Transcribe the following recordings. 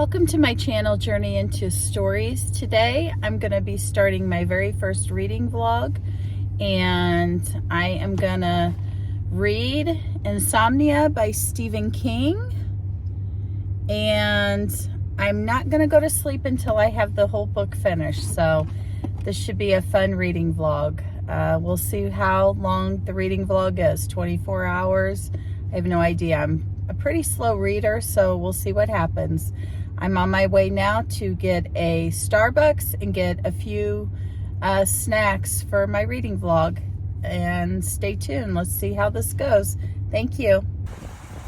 Welcome to my channel, Journey into Stories. Today I'm going to be starting my very first reading vlog, and I am going to read Insomnia by Stephen King, and I'm not going to go to sleep until I have the whole book finished, so this should be a fun reading vlog. We'll see how long the reading vlog is, 24 hours. I have no idea. I'm a pretty slow reader, so we'll see what happens. I'm on my way now to get a Starbucks and get a few snacks for my reading vlog. And stay tuned. Let's see how this goes. Thank you.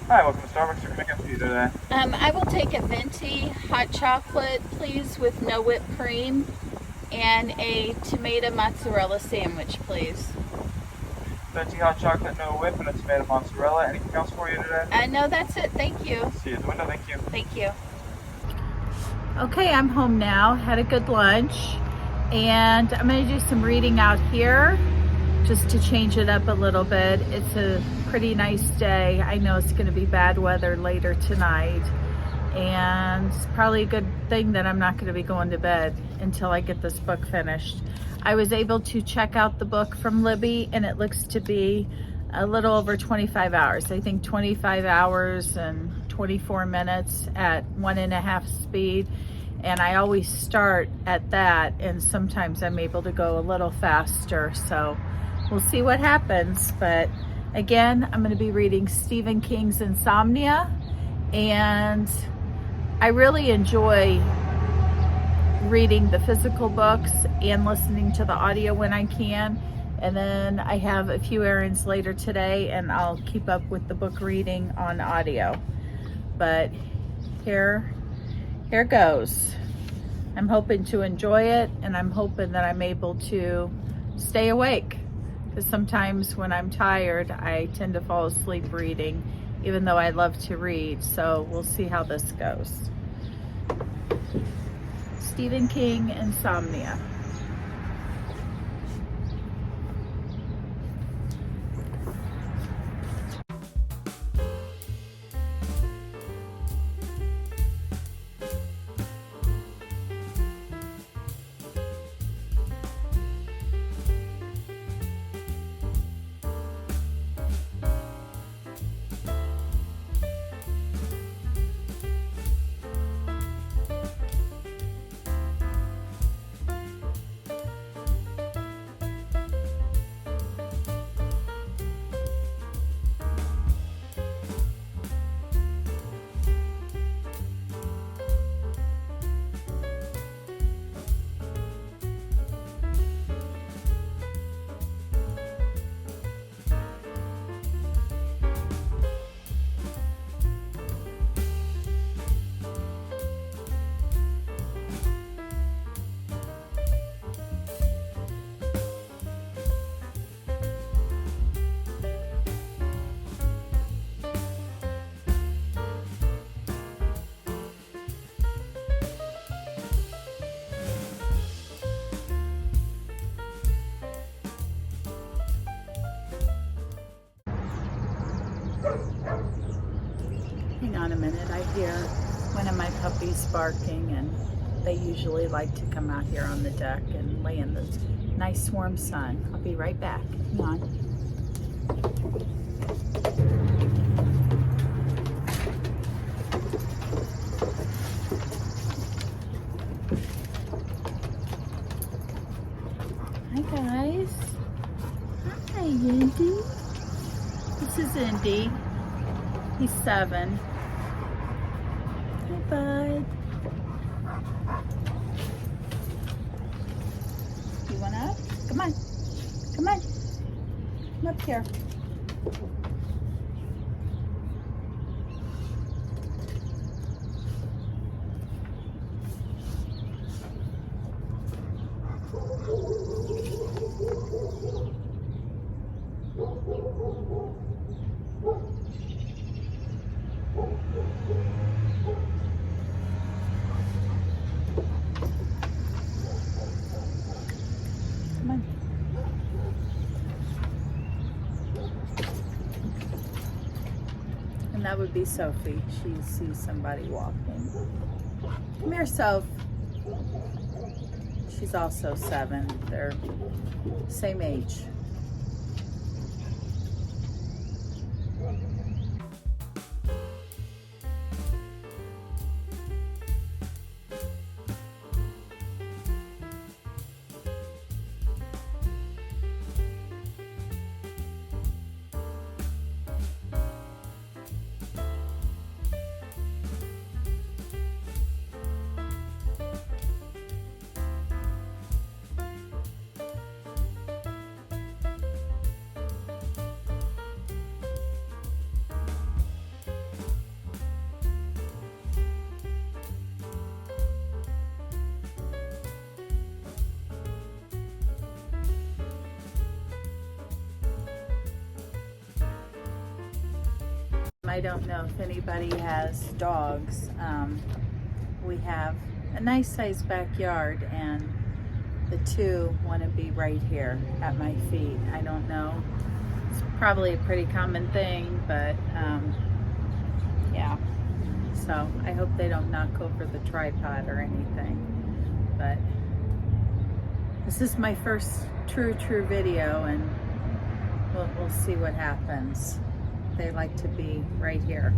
Hi, welcome to Starbucks. What can I get for you today? I will take a venti hot chocolate, please, with no whipped cream, and a tomato mozzarella sandwich, please. Venti hot chocolate, no whip, and a tomato mozzarella. Anything else for you today? No, that's it. Thank you. See you at the window. Thank you. Thank you. Okay, I'm home now. Had a good lunch, and I'm going to do some reading out here just to change it up a little bit. It's a pretty nice day. I know it's going to be bad weather later tonight, and it's probably a good thing that I'm not going to be going to bed until I get this book finished. I was able to check out the book from Libby, and it looks to be a little over 25 hours. I think 25 hours and 24 minutes at 1.5 speed. And I always start at that, and sometimes I'm able to go a little faster. So we'll see what happens. But again, I'm going to be reading Stephen King's Insomnia, and I really enjoy reading the physical books and listening to the audio when I can. And then I have a few errands later today, and I'll keep up with the book reading on audio. But here goes. I'm hoping to enjoy it, and I'm hoping that I'm able to stay awake, because sometimes when I'm tired I tend to fall asleep reading, even though I love to read. So we'll see how this goes. Stephen King, Insomnia. Hang on a minute, I hear one of my puppies barking, and they usually like to come out here on the deck and lay in the nice warm sun. I'll be right back. Hang on. Hi guys. Hi Indy. This is Indy. He's 7. Hi, bud. You want up? Come on. Come on. Come up here. Come on. And that would be Sophie. She sees somebody walking. Come here, Soph. She's also 7. They're same age. I don't know if anybody has dogs. We have a nice sized backyard and the 2 want to be right here at my feet. I don't know. It's probably a pretty common thing, but yeah. So I hope they don't knock over the tripod or anything. But this is my first true video, and we'll see what happens. They like to be right here.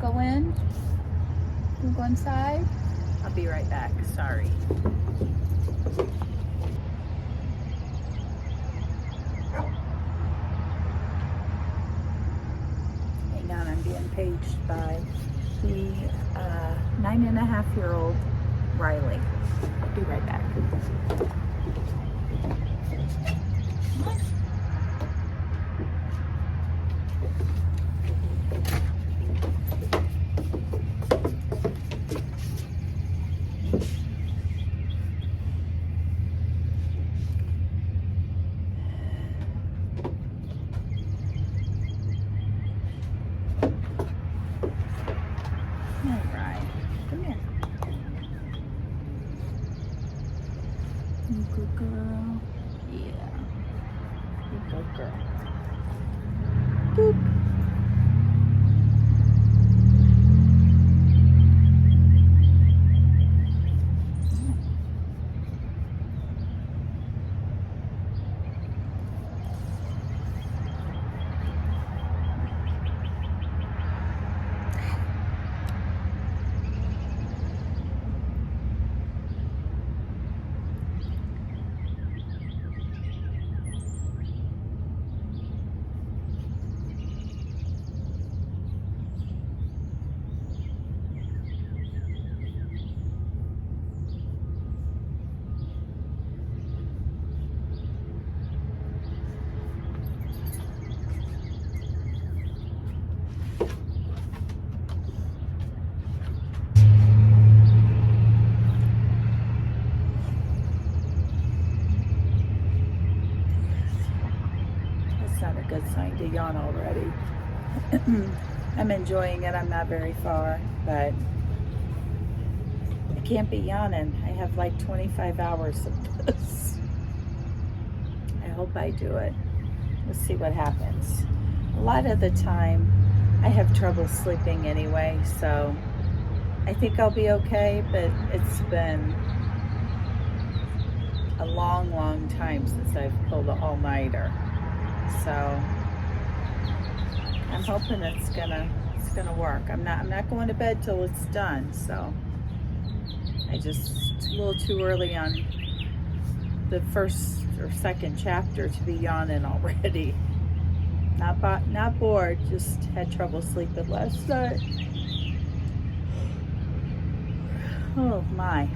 Go in? You go inside? I'll be right back. Sorry. Hang on, I'm being paged by the 9.5-year-old Riley. I'll be right back. You good girl. Yeah. You good girl. Boop. Good sign to yawn already. I'm enjoying it. I'm not very far, but I can't be yawning. I have like 25 hours of this. I hope I do it. We'll see what happens. A lot of the time I have trouble sleeping anyway, so I think I'll be okay, but it's been a long, long time since I've pulled an all-nighter. So I'm hoping it's gonna work. I'm not going to bed till it's done. So it's a little too early on the first or second chapter to be yawning already. Not bored, just had trouble sleeping last night. Oh my.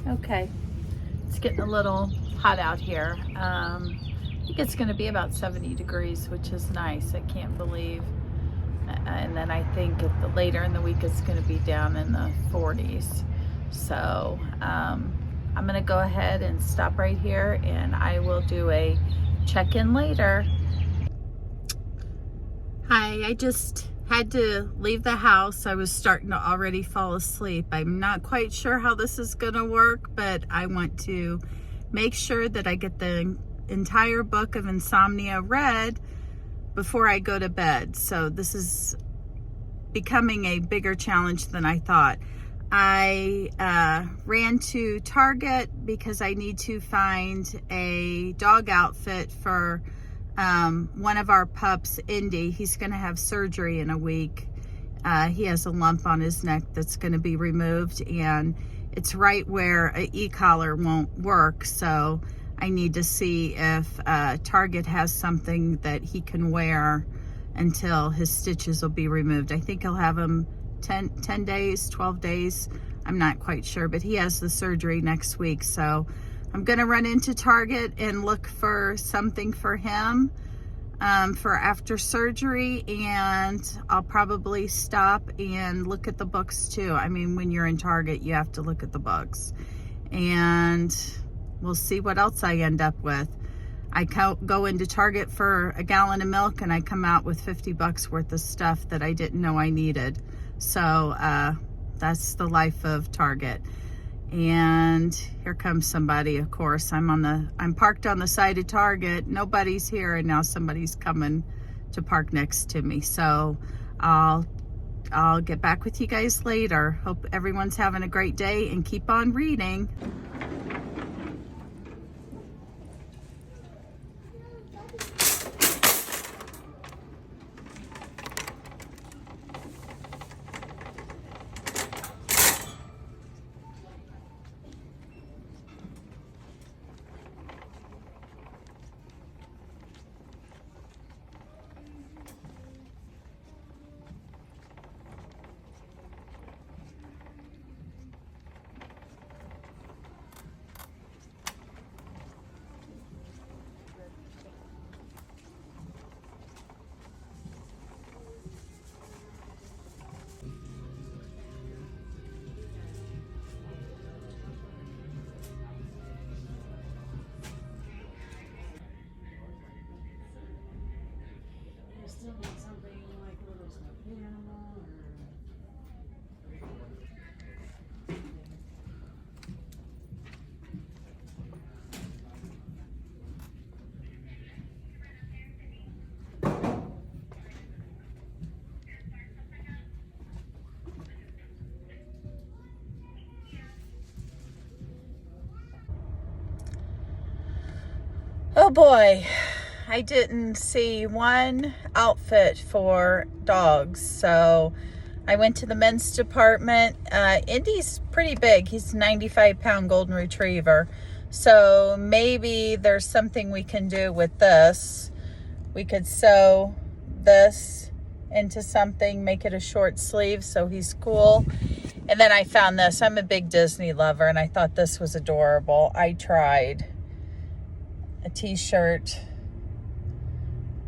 Okay, it's getting a little hot out here. I think it's going to be about 70 degrees, which is nice. I can't believe. And then I think later in the week it's going to be down in the 40s. So I'm going to go ahead and stop right here, and I will do a check-in later. Hi, I just had to leave the house. I was starting to already fall asleep. I'm not quite sure how this is gonna work, but I want to make sure that I get the entire book of Insomnia read before I go to bed. So this is becoming a bigger challenge than I thought. I ran to Target because I need to find a dog outfit for one of our pups, Indy. He's going to have surgery in a week. He has a lump on his neck that's going to be removed, and it's right where an e-collar won't work. So I need to see if Target has something that he can wear until his stitches will be removed. I think he'll have him 10 days, 12 days. I'm not quite sure, but he has the surgery next week. So I'm going to run into Target and look for something for him for after surgery, and I'll probably stop and look at the books too. I mean, when you're in Target, you have to look at the books, and we'll see what else I end up with. I go into Target for a gallon of milk, and I come out with $50 worth of stuff that I didn't know I needed. So that's the life of Target. And here comes somebody. Of course, I'm parked on the side of Target. Nobody's here, and now somebody's coming to park next to me. So I'll get back with you guys later. Hope everyone's having a great day, and keep on reading. Oh boy, I didn't see one outfit for dogs. So I went to the men's department. Indy's pretty big. He's a 95-pound golden retriever. So maybe there's something we can do with this. We could sew this into something, make it a short sleeve so he's cool. And then I found this. I'm a big Disney lover, and I thought this was adorable. I tried a t-shirt.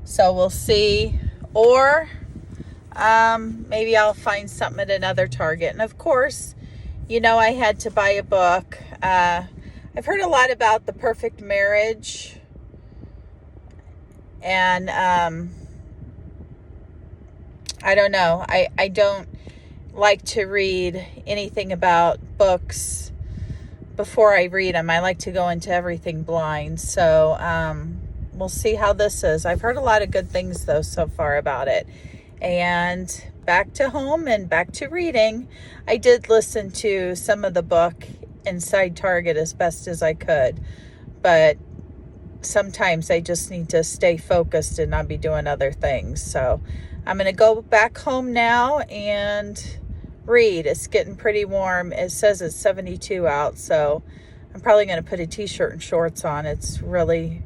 So we'll see. Or maybe I'll find something at another Target. And of course, you know, I had to buy a book. I've heard a lot about The Perfect Marriage. And I don't know. I don't like to read anything about books before I read them. I like to go into everything blind. So we'll see how this is. I've heard a lot of good things, though, so far about it. And back to home and back to reading. I did listen to some of the book inside Target as best as I could. But sometimes I just need to stay focused and not be doing other things. So I'm going to go back home now and read. It's getting pretty warm. It says it's 72 out, so I'm probably going to put a t-shirt and shorts on. It's really,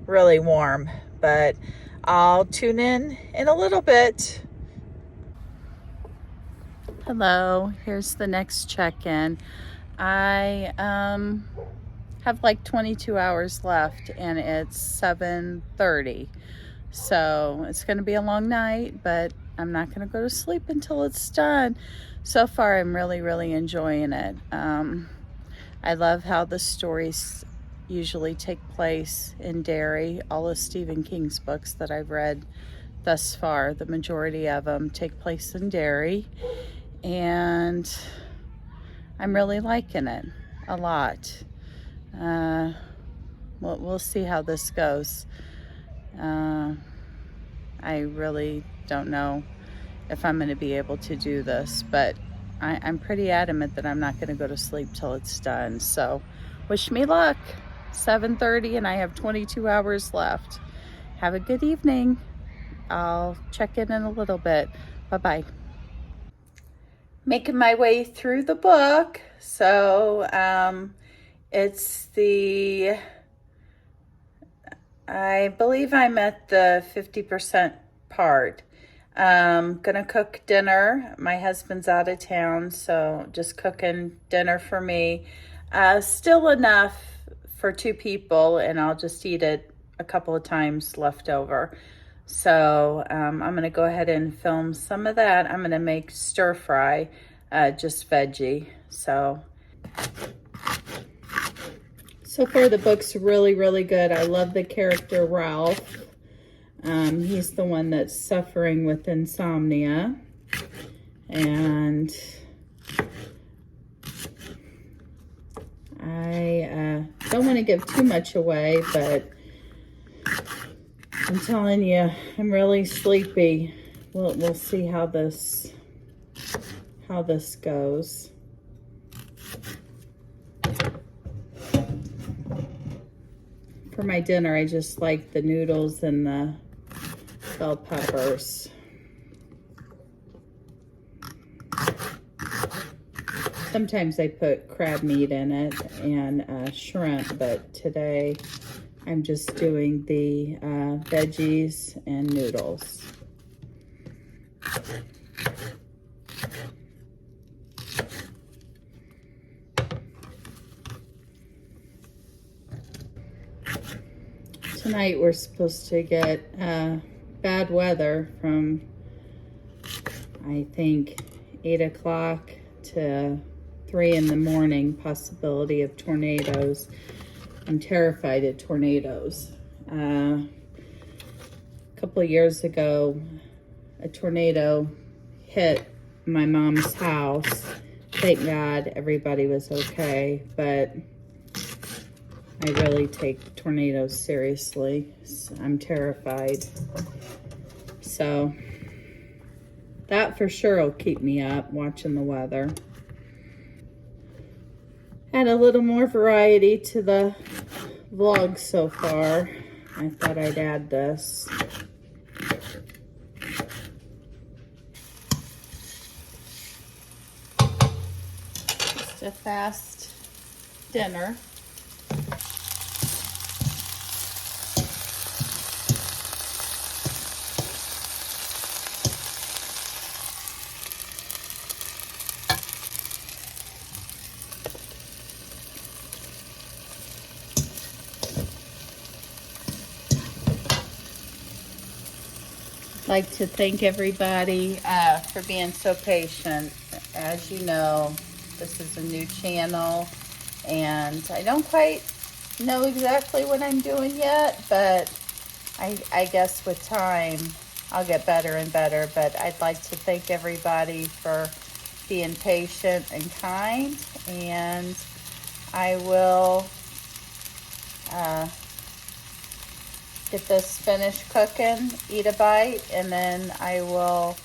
really warm, but I'll tune in a little bit. Hello, here's the next check-in. I have like 22 hours left, and it's 7:30. So it's going to be a long night, but I'm not going to go to sleep until it's done. So far, I'm really, really enjoying it. I love how the stories usually take place in Derry. All of Stephen King's books that I've read thus far, the majority of them take place in Derry. And I'm really liking it a lot. We'll see how this goes. I really don't know if I'm going to be able to do this, but I'm pretty adamant that I'm not going to go to sleep till it's done. So wish me luck. 7:30 and I have 22 hours left. Have a good evening. I'll check in a little bit. Bye-bye. Making my way through the book. So it's I believe I'm at the 50% part. Gonna cook dinner. My husband's out of town, so just cooking dinner for me. Still enough for 2 people, and I'll just eat it a couple of times left over. So I'm gonna go ahead and film some of that. I'm gonna make stir fry, just veggie. So far the book's really, really good. I love the character Ralph. He's the one that's suffering with insomnia. And I don't want to give too much away, but I'm telling you, I'm really sleepy. We'll see how this goes. For my dinner, I just like the noodles and the bell peppers. Sometimes I put crab meat in it and shrimp, but today I'm just doing the veggies and noodles. Tonight we're supposed to get bad weather from, I think, 8 o'clock to 3 in the morning, possibility of tornadoes. I'm terrified of tornadoes. A couple of years ago, a tornado hit my mom's house. Thank God everybody was okay, but I really take tornadoes seriously. I'm terrified. So that for sure will keep me up, watching the weather. Add a little more variety to the vlog so far. I thought I'd add this. Just a fast dinner. Like to thank everybody for being so patient. As you know, this is a new channel and I don't quite know exactly what I'm doing yet, but I guess with time I'll get better and better. But I'd like to thank everybody for being patient and kind, and I will get this finished cooking, eat a bite, and then I will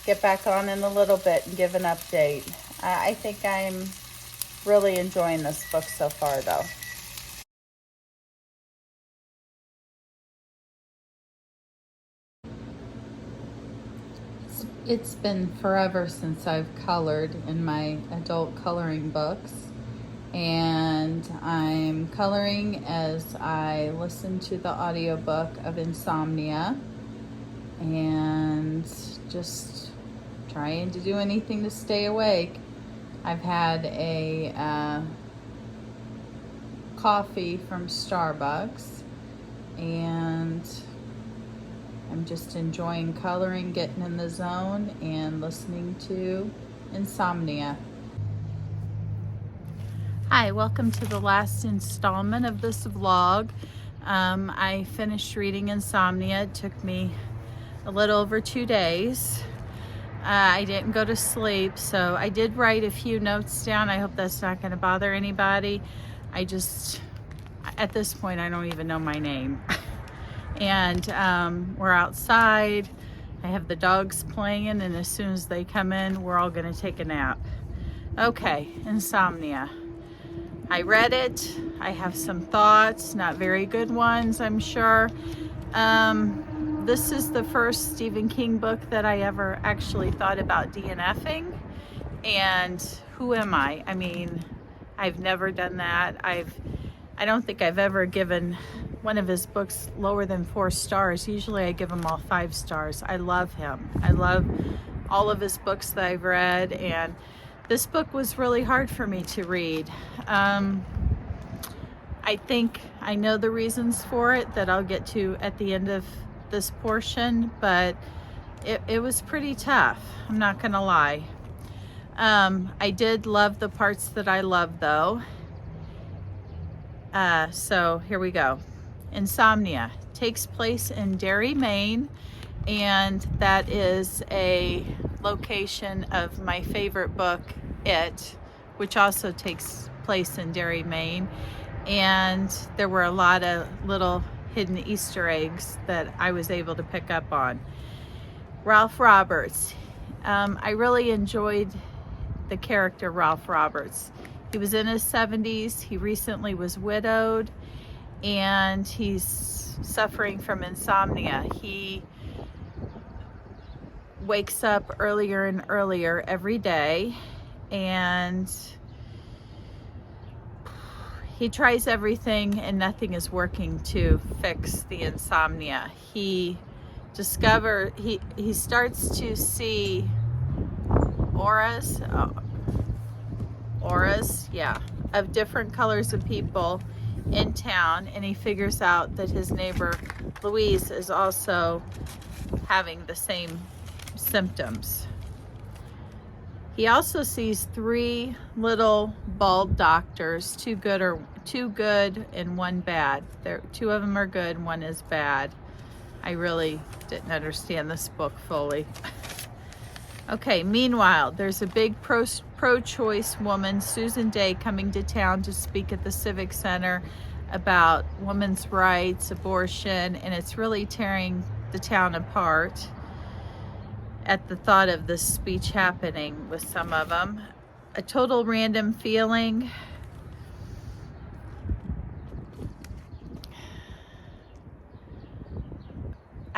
get back on in a little bit and give an update. I think I'm really enjoying this book so far though. It's been forever since I've colored in my adult coloring books, and I'm coloring as I listen to the audiobook of Insomnia and just trying to do anything to stay awake. I've had a coffee from Starbucks and I'm just enjoying coloring, getting in the zone, and listening to Insomnia. Hi, welcome to the last installment of this vlog. I finished reading Insomnia. It took me a little over 2 days. I didn't go to sleep, so I did write a few notes down. I hope that's not going to bother anybody. At this point, I don't even know my name. And we're outside. I have the dogs playing, and as soon as they come in, we're all going to take a nap. Okay, Insomnia. I read it. I have some thoughts, not very good ones, I'm sure. This is the first Stephen King book that I ever actually thought about DNFing. And who am I? I mean, I've never done that. I don't think I've ever given one of his books lower than 4 stars. Usually I give him all 5 stars. I love him. I love all of his books that I've read, and this book was really hard for me to read. I think I know the reasons for it that I'll get to at the end of this portion, but it was pretty tough. I'm not gonna lie. I did love the parts that I loved though. So here we go. Insomnia takes place in Derry, Maine, and that is a location of my favorite book, It, which also takes place in Derry, Maine. And there were a lot of little hidden Easter eggs that I was able to pick up on. Ralph Roberts. I really enjoyed the character Ralph Roberts. He was in his 70s. He recently was widowed, and he's suffering from insomnia. He wakes up earlier and earlier every day, and he tries everything and nothing is working to fix the insomnia. He starts to see auras, of different colors of people in town, and he figures out that his neighbor Louise is also having the same symptoms. He also sees 3 little bald doctors, 2 good and 1 bad. 2 of them are good, 1 is bad. I really didn't understand this book fully. Okay, meanwhile, there's a big pro-choice woman, Susan Day, coming to town to speak at the Civic Center about women's rights, abortion, and it's really tearing the town apart at the thought of this speech happening with some of them. A total random feeling.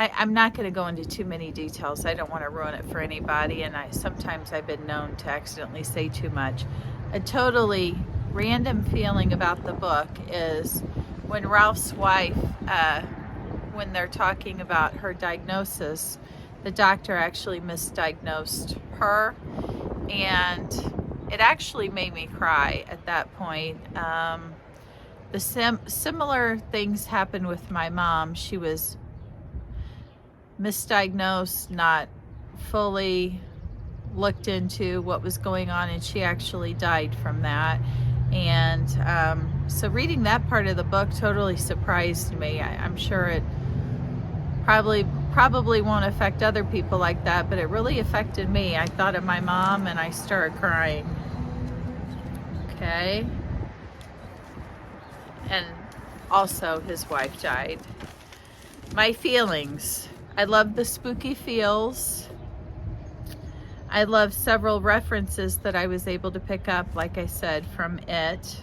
I'm not going to go into too many details. I don't want to ruin it for anybody, and sometimes I've been known to accidentally say too much. A totally random feeling about the book is when Ralph's wife, when they're talking about her diagnosis, the doctor actually misdiagnosed her, and it actually made me cry at that point. Similar things happened with my mom. She was misdiagnosed, not fully looked into what was going on, and she actually died from that. And so reading that part of the book totally surprised me. I'm sure it probably won't affect other people like that, but it really affected me. I thought of my mom and I started crying. Okay. And also his wife died. My feelings. I love the spooky feels. I love several references that I was able to pick up, like I said, from it.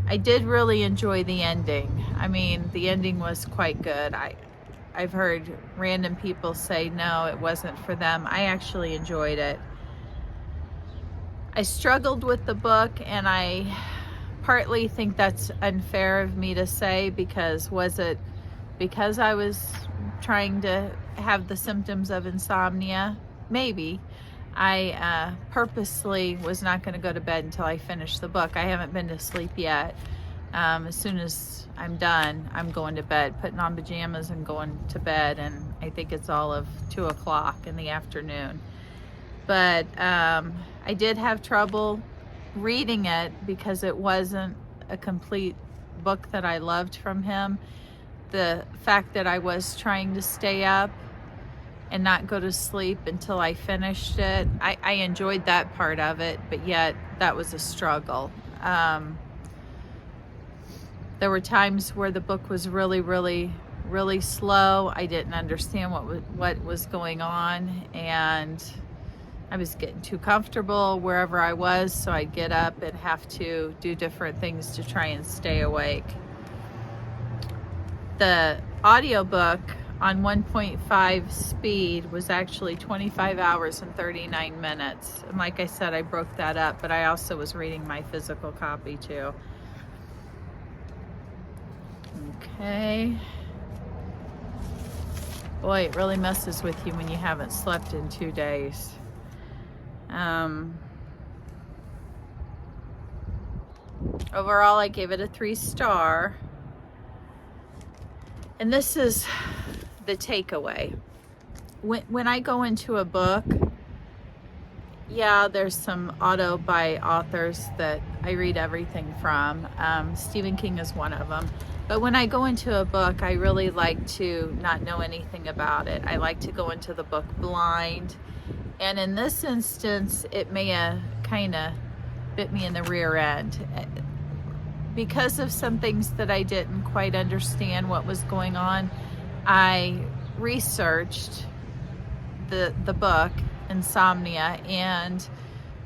I did really enjoy the ending. I mean, the ending was quite good. I've heard random people say no, it wasn't for them. I actually enjoyed it. I struggled with the book, and I partly think that's unfair of me to say, because was it because I was trying to have the symptoms of insomnia? Maybe. I purposely was not going to go to bed until I finished the book. I haven't been to sleep yet. As soon as I'm done, I'm going to bed, putting on pajamas and going to bed, and I think it's all of 2 o'clock in the afternoon. But I did have trouble reading it because it wasn't a complete book that I loved from him. The fact that I was trying to stay up and not go to sleep until I finished it, I enjoyed that part of it, but yet that was a struggle. There were times where the book was really, really, really slow. I didn't understand what was going on, and I was getting too comfortable wherever I was, so I'd get up and have to do different things to try and stay awake. The audiobook on 1.5 speed was actually 25 hours and 39 minutes. And like I said, I broke that up, but I also was reading my physical copy too. Okay. Boy, it really messes with you when you haven't slept in 2 days. Overall, I gave it a 3-star. And this is the takeaway. When I go into a book, yeah, there's some auto by authors that I read everything from. Stephen King is one of them. But when I go into a book, I really like to not know anything about it. I like to go into the book blind. And in this instance, it may have kind of bit me in the rear end. Because of some things that I didn't quite understand what was going on, I researched the book, Insomnia, and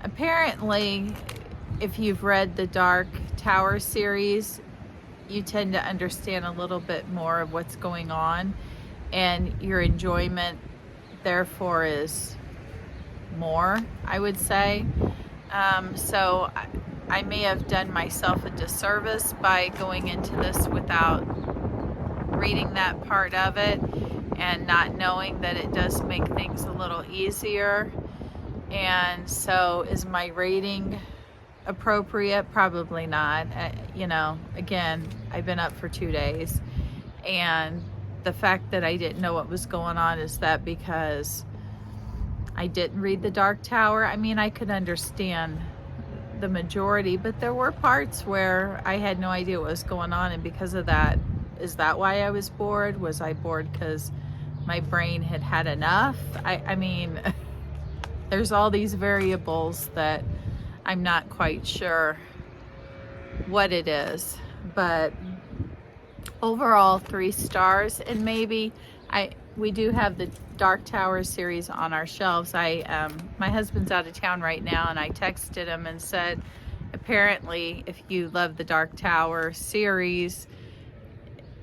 apparently, if you've read the Dark Tower series, you tend to understand a little bit more of what's going on, and your enjoyment, therefore, is more, I would say. So I may have done myself a disservice by going into this without reading that part of it and not knowing that it does make things a little easier. And so is my rating appropriate? Probably not. Again, I've been up for 2 days, and the fact that I didn't know what was going on, is that because I didn't read the Dark Tower? I mean, I could understand the majority, but there were parts where I had no idea what was going on, and because of that, is that why I was bored? Was I bored because my brain had had enough? I mean, there's all these variables that I'm not quite sure what it is, but overall 3 stars. And maybe we do have the Dark Tower series on our shelves. My husband's out of town right now, and I texted him and said, apparently, if you love the Dark Tower series,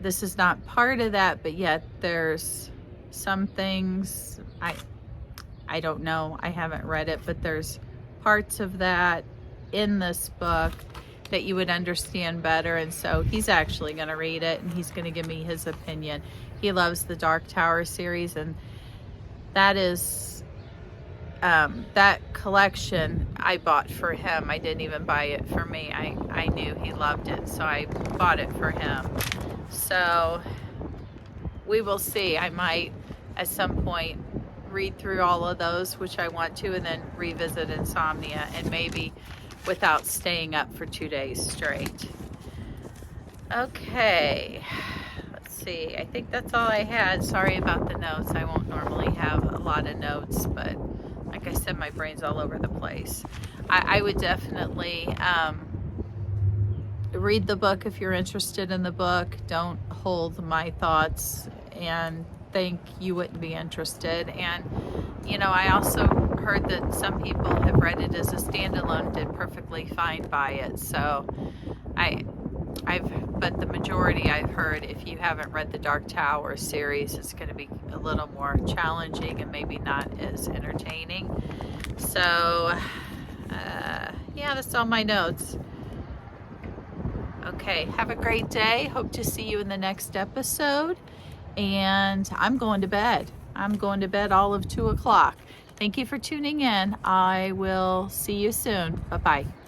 this is not part of that, but yet there's some things, I don't know, I haven't read it, but there's parts of that in this book that you would understand better. And so he's actually going to read it and he's going to give me his opinion. He loves the Dark Tower series, and that is that collection I bought for him. I didn't even buy it for me. I knew he loved it, so I bought it for him. So we will see. I might at some point read through all of those, which I want to, and then revisit Insomnia, and maybe without staying up for 2 days straight. Okay, let's see. I think that's all I had. Sorry about the notes. I won't normally have a lot of notes, but like I said, my brain's all over the place. I would definitely read the book if you're interested in the book. Don't hold my thoughts and think you wouldn't be interested. And you know, I also heard that some people have read it as a standalone, did perfectly fine by it. So but the majority I've heard, if you haven't read the Dark Tower series, it's going to be a little more challenging and maybe not as entertaining. So yeah, that's all my notes. Okay, have a great day. Hope to see you in the next episode. And I'm going to bed. I'm going to bed all of 2 o'clock. Thank you for tuning in. I will see you soon. Bye-bye.